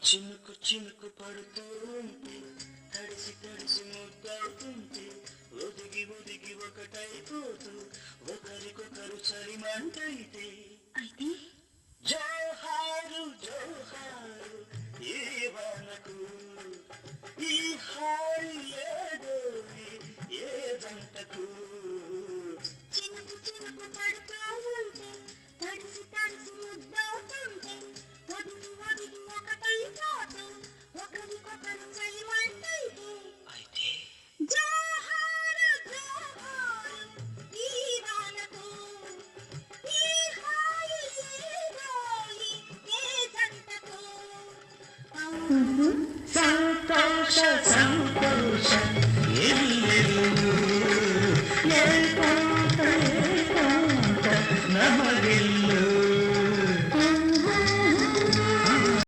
చినుకు చినుకు పడుతూ ఉంటే తడిసి తడిసి ముద్దవుతుంటే ఒదిగి ఒదిగి ఒకటైపోతూ ఒకరికొకరు చలిమంటైతే అయితే జోహారు జోహారు ఈ వానకు ఈ హాయి ఏదో ఏ జంటకు చినుకు చినుకు పడుతూ ఉంటే తడిసి తడిసి ముద్దవుతుంటే ఒదిగి ఒదిగి ఒకటైపోతూ ఒకరికొకరు చలిమంటైతే అయితే జోహారు జోహారు ఈ వానకు ఈ హాయి ఏదోయి ఏ జంటకు సంతోష సంతోష ఎల్లెల్లు